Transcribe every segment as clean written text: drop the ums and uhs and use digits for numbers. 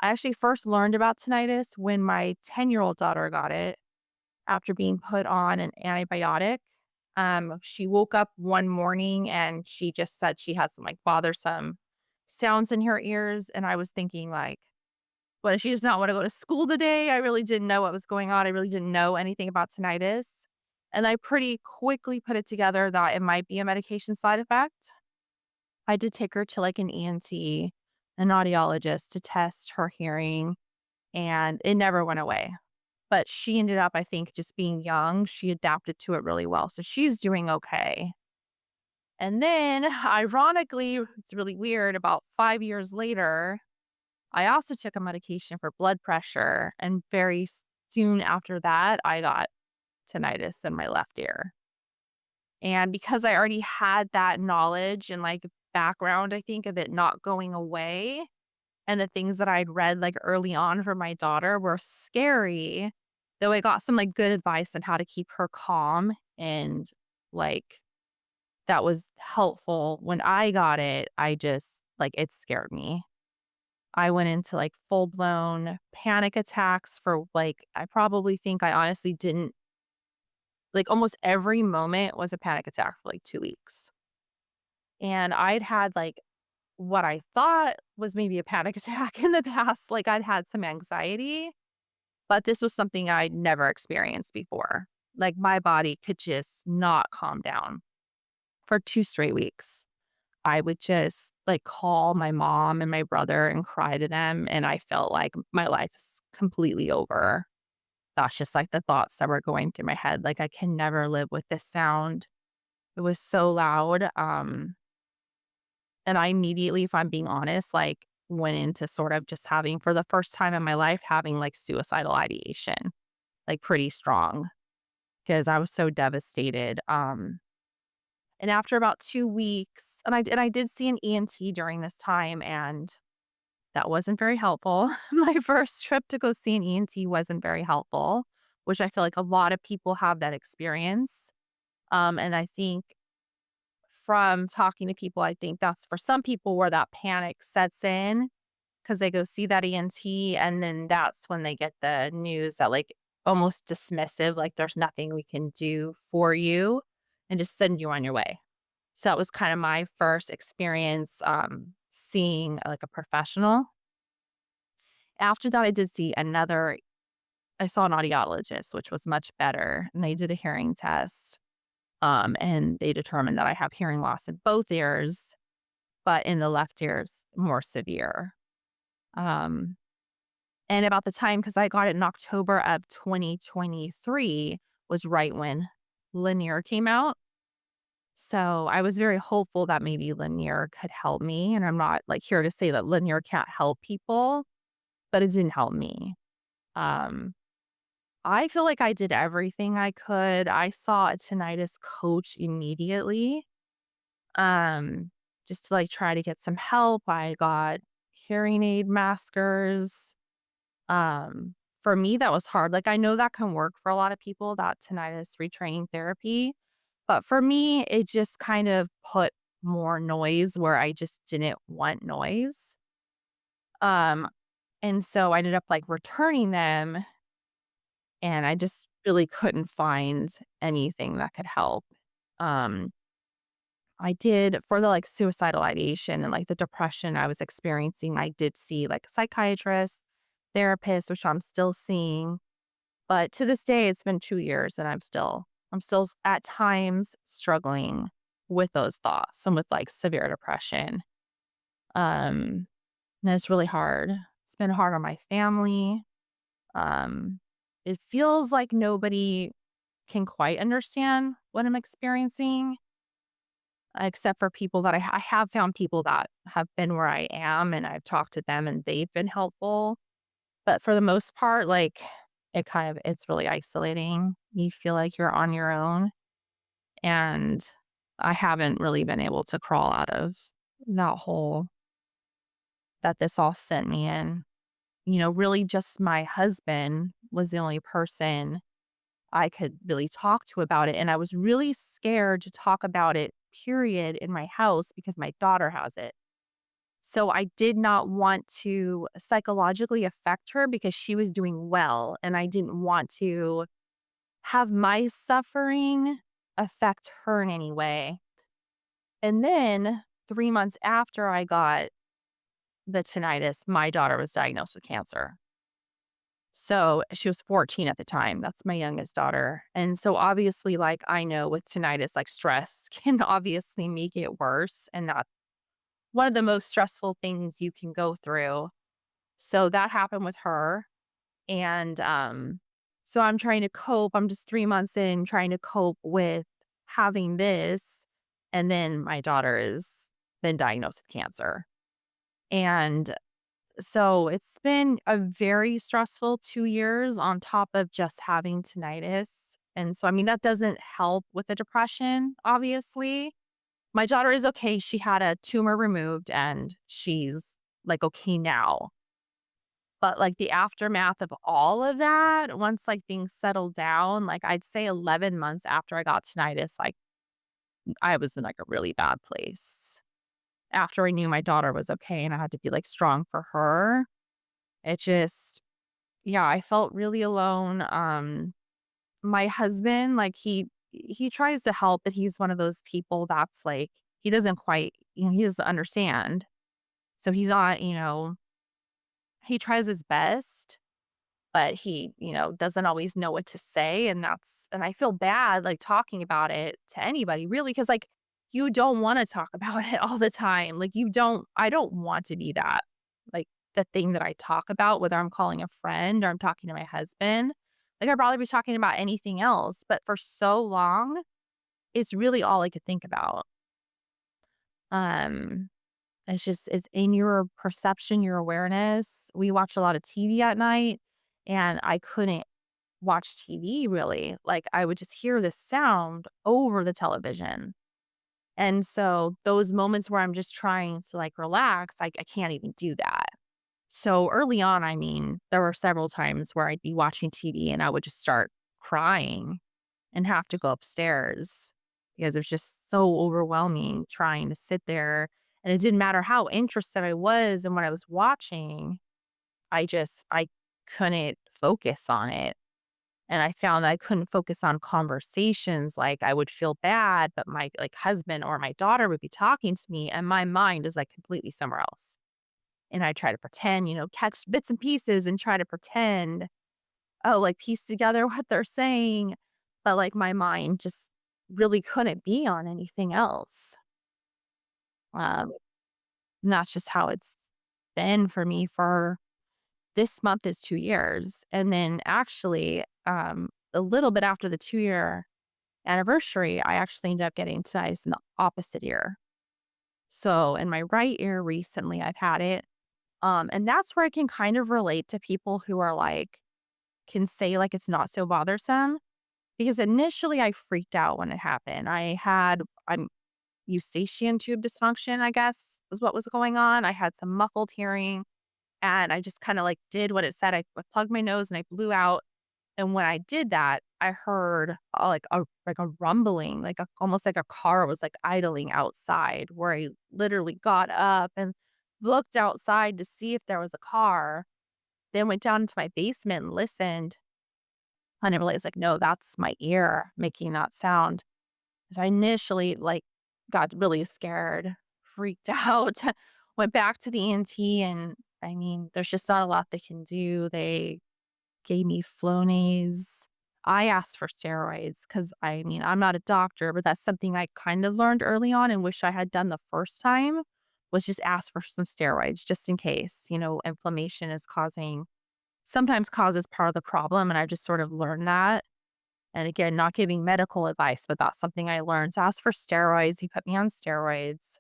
I actually first learned about tinnitus when my 10-year-old daughter got it after being put on an antibiotic. She woke up one morning and she just said she had some like bothersome sounds in her ears. And I was thinking, like, what, does she just not want to go to school today? I really didn't know what was going on. I really didn't know anything about tinnitus. And I pretty quickly put it together that it might be a medication side effect. I did take her to like an ENT, an audiologist to test her hearing, and it never went away. But she ended up, I think, just being young, she adapted to it really well. So she's doing okay. And then, ironically, it's really weird, about 5 years later, I also took a medication for blood pressure, and very soon after that, I got tinnitus in my left ear. And because I already had that knowledge and, like, background, I think, of it not going away, and the things that I'd read, like, early on for my daughter were scary, though I got some, like, good advice on how to keep her calm, and, like, that was helpful. When I got it, I just like, it scared me. I went into, like, full-blown panic attacks for, like, I probably think I honestly didn't like, almost every moment was a panic attack for, like, 2 weeks. And I'd had, like, what I thought was maybe a panic attack in the past, like, I'd had some anxiety, but this was something I'd never experienced before. Like, my body could just not calm down for 2 straight weeks. I would just, like, call my mom and my brother and cry to them, and I felt like my life's completely over. That's just, like, the thoughts that were going through my head, like, I can never live with this sound. It was so loud, and I immediately, if I'm being honest, like, went into sort of just having, for the first time in my life, having, like, suicidal ideation, like, pretty strong, because I was so devastated, and after about 2 weeks, and I did see an ENT during this time, and that wasn't very helpful. My first trip to go see an ENT wasn't very helpful, which I feel like a lot of people have that experience, and I think from talking to people, I think that's for some people where that panic sets in because they go see that ENT, and then that's when they get the news that, like, almost dismissive, like, "There's nothing we can do for you," and just send you on your way. So that was kind of my first experience, seeing, like, a professional. After that, I saw an audiologist, which was much better, and they did a hearing test, and they determined that I have hearing loss in both ears, but in the left ear is more severe. Um, and about the time, because I got it in October of 2023, was right when Linear came out. So I was very hopeful that maybe Linear could help me, and I'm not, like, here to say that Linear can't help people, but it didn't help me. Um, I feel like I did everything I could. I saw a tinnitus coach immediately, um, just to, like, try to get some help. I got hearing aid maskers. For me, that was hard. Like, I know that can work for a lot of people, that tinnitus retraining therapy, but for me, it just kind of put more noise where I just didn't want noise. Um, and so I ended up, like, returning them, and I just really couldn't find anything that could help. Um, I did for the, like, suicidal ideation and, like, the depression I was experiencing, I did see, like, a psychiatrist, therapist, which I'm still seeing, but to this day, it's been 2 years, and I'm still at times struggling with those thoughts and with, like, severe depression. Um, and it's really hard. It's been hard on my family. Um, it feels like nobody can quite understand what I'm experiencing, except for people that I have found people that have been where I am, and I've talked to them, and they've been helpful. But for the most part, like, it's really isolating. You feel like you're on your own, and I haven't really been able to crawl out of that hole that this all sent me in. Really just my husband was the only person I could really talk to about it, and I was really scared to talk about it, period, in my house because my daughter has it. So I did not want to psychologically affect her because she was doing well, and I didn't want to have my suffering affect her in any way. And then 3 months after I got the tinnitus, my daughter was diagnosed with cancer. So she was 14 at the time. That's my youngest daughter. And so obviously, like, I know with tinnitus, like, stress can obviously make it worse. And that's one of the most stressful things you can go through. So that happened with her. And so I'm trying to cope. I'm just 3 months in trying to cope with having this. And then my daughter has been diagnosed with cancer. And so it's been a very stressful 2 years on top of just having tinnitus. And so, I mean, that doesn't help with the depression, obviously. My daughter is okay. She had a tumor removed and she's like okay now. But like the aftermath of all of that, once like things settled down, like I'd say 11 months after I got tinnitus, like I was in like a really bad place. After I knew my daughter was okay and I had to be like strong for her, it just, yeah, I felt really alone. My husband, like he tries to help, but he's one of those people that's like he doesn't quite, he doesn't understand. So he's not, he tries his best, but he, doesn't always know what to say. And I feel bad like talking about it to anybody really, because like you don't want to talk about it all the time. Like I don't want to be that, like the thing that I talk about, whether I'm calling a friend or I'm talking to my husband. Like I'd probably be talking about anything else. But for so long, it's really all I could think about. Um, it's in your perception, your awareness. We watch a lot of TV at night, and I couldn't watch TV really. Like, I would just hear this sound over the television. And so those moments where I'm just trying to, like, relax, I can't even do that. So early on, I mean, there were several times where I'd be watching TV and I would just start crying and have to go upstairs because it was just so overwhelming trying to sit there. And it didn't matter how interested I was in what I was watching, I couldn't focus on it. And I found that I couldn't focus on conversations. Like I would feel bad, but my like husband or my daughter would be talking to me and my mind is like completely somewhere else. And I try to pretend, catch bits and pieces and try to pretend, oh, like piece together what they're saying. But like my mind just really couldn't be on anything else. Um, and that's just how it's been for me for this month is 2 years. And then actually, a little bit after the 2 year anniversary, I actually ended up getting tinnitus in the opposite ear. So in my right ear recently, I've had it. And that's where I can kind of relate to people who are like, can say like it's not so bothersome. Because initially I freaked out when it happened. I'm eustachian tube dysfunction, I guess, was what was going on. I had some muffled hearing and I just kind of like did what it said. I plugged my nose and I blew out. And when I did that, I heard like a rumbling, almost like a car was like idling outside where I literally got up and looked outside to see if there was a car, then went down into my basement and listened. And I realized like, no, that's my ear making that sound. So I initially like got really scared, freaked out, went back to the ENT and I mean, there's just not a lot they can do. They gave me Flonase. I asked for steroids because I mean, I'm not a doctor, but that's something I kind of learned early on and wish I had done the first time was just ask for some steroids just in case, inflammation is sometimes causes part of the problem. And I just sort of learned that. And again, not giving medical advice, but that's something I learned. So asked for steroids. He put me on steroids,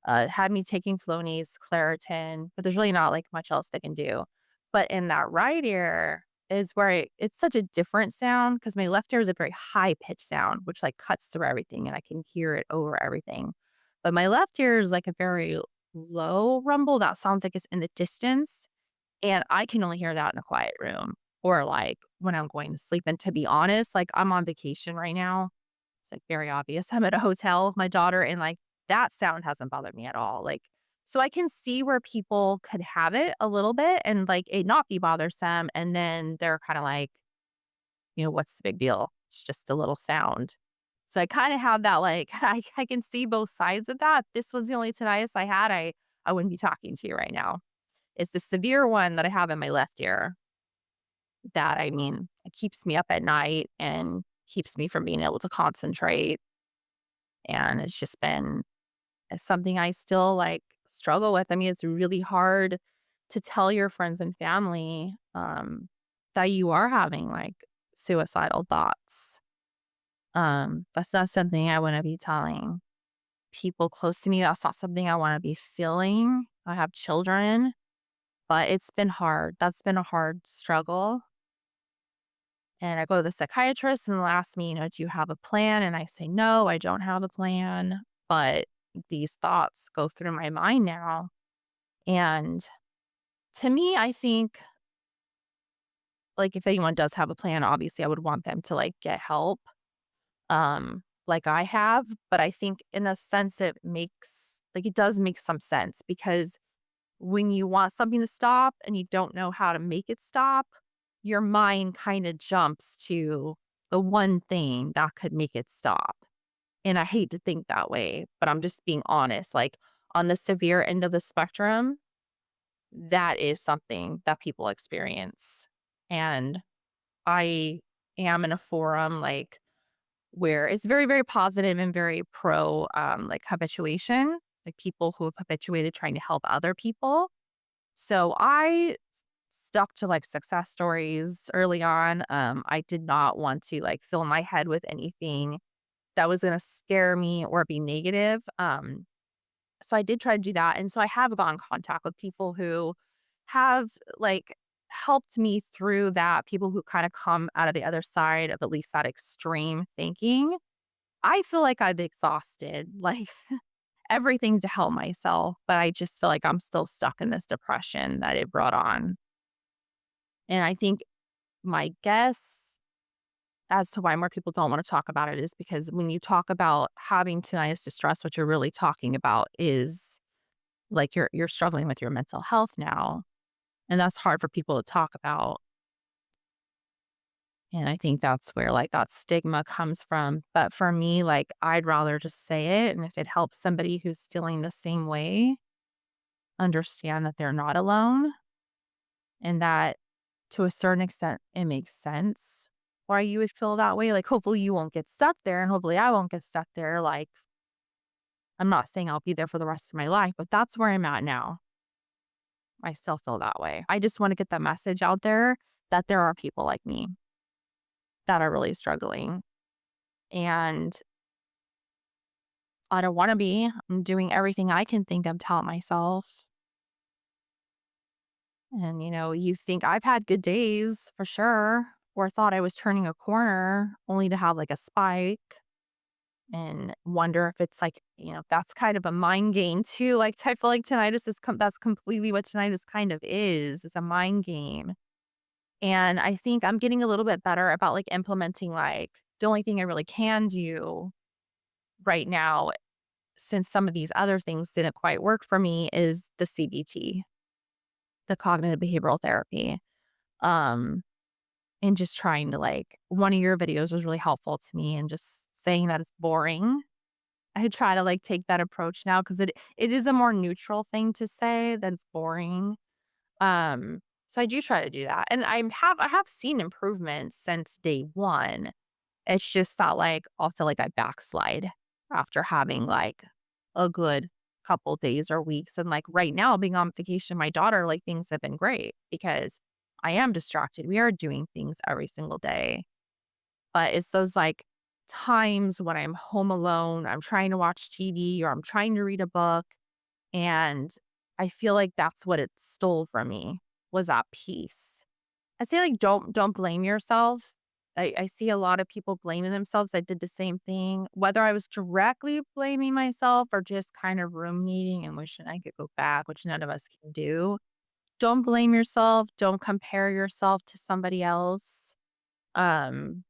had me taking Flonase, Claritin, but there's really not like much else they can do. But in that right ear is where it's such a different sound because my left ear is a very high pitched sound, which like cuts through everything and I can hear it over everything. But my left ear is like a very low rumble that sounds like it's in the distance. And I can only hear that in a quiet room or like when I'm going to sleep. And to be honest, like I'm on vacation right now. It's like very obvious. I'm at a hotel with my daughter and like that sound hasn't bothered me at all. Like So I can see where people could have it a little bit and like it not be bothersome. And then they're kind of like, what's the big deal? It's just a little sound. So I kind of have that like I can see both sides of that. This was the only tinnitus I had. I wouldn't be talking to you right now. It's the severe one that I have in my left ear that I mean, it keeps me up at night and keeps me from being able to concentrate. And it's just been something I still like struggle with. I mean, it's really hard to tell your friends and family that you are having like suicidal thoughts. That's not something I want to be telling people close to me. That's not something I want to be feeling. I have children, but it's been hard. That's been a hard struggle. And I go to the psychiatrist and they'll ask me, do you have a plan? And I say, no, I don't have a plan. But these thoughts go through my mind now. And to me, I think like if anyone does have a plan, obviously I would want them to like get help, like I have. But I think in a sense it does make some sense because when you want something to stop and you don't know how to make it stop, your mind kind of jumps to the one thing that could make it stop. And I hate to think that way, but I'm just being honest. Like on the severe end of the spectrum, that is something that people experience. And I am in a forum like where it's very, very positive and very pro like habituation, like people who have habituated trying to help other people. So stuck to like success stories early on. I did not want to like fill my head with anything that was going to scare me or be negative. So I did try to do that. And so I have got in contact with people who have like helped me through that, people who kind of come out of the other side of at least that extreme thinking. I feel like I've exhausted like everything to help myself, but I just feel like I'm still stuck in this depression that it brought on. And I think my guess as to why more people don't want to talk about it is because when you talk about having tinnitus distress, what you're really talking about is like you're struggling with your mental health now. And that's hard for people to talk about. And I think that's where like that stigma comes from. But for me, like I'd rather just say it. And if it helps somebody who's feeling the same way, understand that they're not alone and that to a certain extent it makes sense why you would feel that way. Like hopefully you won't get stuck there and hopefully I won't get stuck there. Like I'm not saying I'll be there for the rest of my life, but that's where I'm at now. I still feel that way. I just want to get the message out there that there are people like me that are really struggling. And I don't want to be. I'm doing everything I can think of to help myself. And, you think I've had good days for sure, or thought I was turning a corner only to have like a spike and wonder if it's like, that's kind of a mind game too. Like, I feel like tinnitus that's completely what tinnitus kind of is a mind game. And I think I'm getting a little bit better about like implementing like the only thing I really can do right now, since some of these other things didn't quite work for me, is the CBT, the cognitive behavioral therapy. Um, and just trying to like, one of your videos was really helpful to me and just saying that it's boring. I try to like take that approach now because it is a more neutral thing to say than it's boring. So I do try to do that. And I have seen improvements since day one. It's just that, like, also, like, I backslide after having, like, a good couple days or weeks, and, like, right now, being on vacation with my daughter, like, things have been great because I am distracted. We are doing things every single day, but it's those, like, times when I'm home alone, I'm trying to watch TV or I'm trying to read a book, and I feel like that's what it stole from me, was that peace. I say, like, don't blame yourself. I see a lot of people blaming themselves. I did the same thing, whether I was directly blaming myself or just kind of ruminating and wishing I could go back, which none of us can do. Don't blame yourself. Don't compare yourself to somebody else. Um,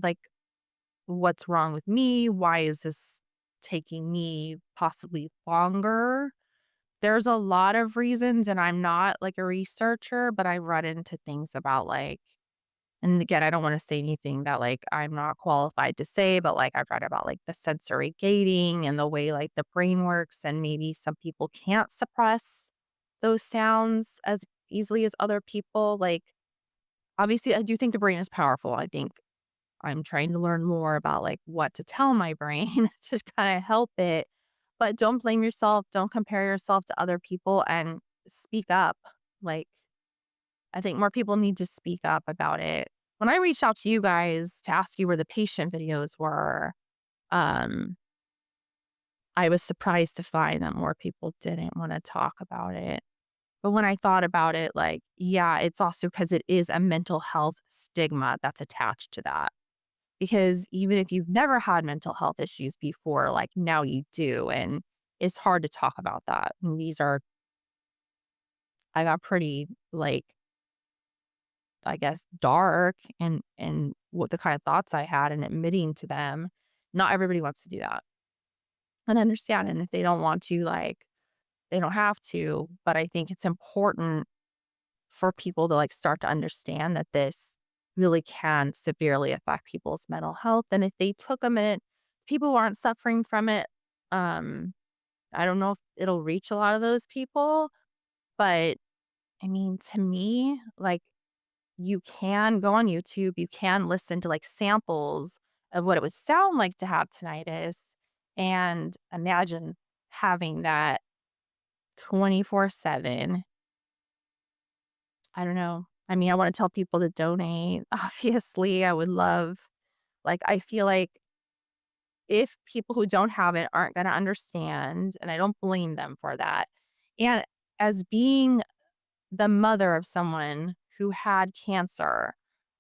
like, what's wrong with me? Why is this taking me possibly longer. There's a lot of reasons, and I'm not like a researcher, but I read into things about like, and again, I don't want to say anything that like I'm not qualified to say, but like I've read about like the sensory gating and the way like the brain works, and maybe some people can't suppress those sounds as easily as other people. Like, obviously, I do think the brain is powerful. I think I'm trying to learn more about like what to tell my brain to kind of help it. But don't blame yourself. Don't compare yourself to other people and speak up. Like, I think more people need to speak up about it. When I reached out to you guys to ask you where the patient videos were, um, I was surprised to find that more people didn't want to talk about it. But when I thought about it, like, yeah, it's also because it is a mental health stigma that's attached to that. Because even if you've never had mental health issues before, like now you do. And it's hard to talk about that. And these are, I got pretty like, I guess, dark and what the kind of thoughts I had and admitting to them. Not everybody wants to do that. And I understand. And if they don't want to, like, they don't have to. But I think it's important for people to like start to understand that this really can severely affect people's mental health. And if they took a minute, people who aren't suffering from it, um, I don't know if it'll reach a lot of those people. But I mean, to me, like, you can go on YouTube, you can listen to like samples of what it would sound like to have tinnitus and imagine having that 24/7. I don't know. I mean, I wanna tell people to donate. Obviously, I would love, like, I feel like if people who don't have it aren't gonna understand, and I don't blame them for that. And as being the mother of someone who had cancer,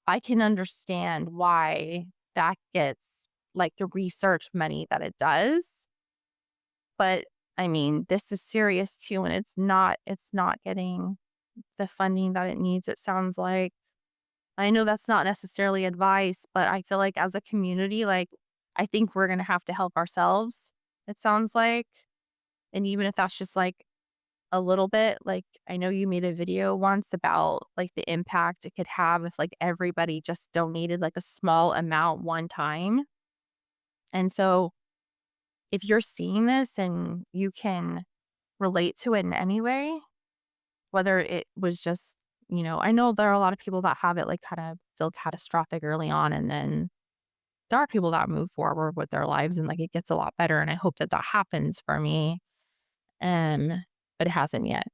I can understand why that gets, like, the research money that it does. But, I mean, this is serious too, and it's not getting the funding that it needs, it sounds like. I know that's not necessarily advice, but I feel like as a community, like, I think we're gonna have to help ourselves, it sounds like. And even if that's just like a little bit, like, I know you made a video once about like the impact it could have if like everybody just donated like a small amount one time. And so if you're seeing this and you can relate to it in any way, whether it was just, I know there are a lot of people that have it, like, kind of feel catastrophic early on, and then there are people that move forward with their lives and, like, it gets a lot better, and I hope that that happens for me, um, but it hasn't yet.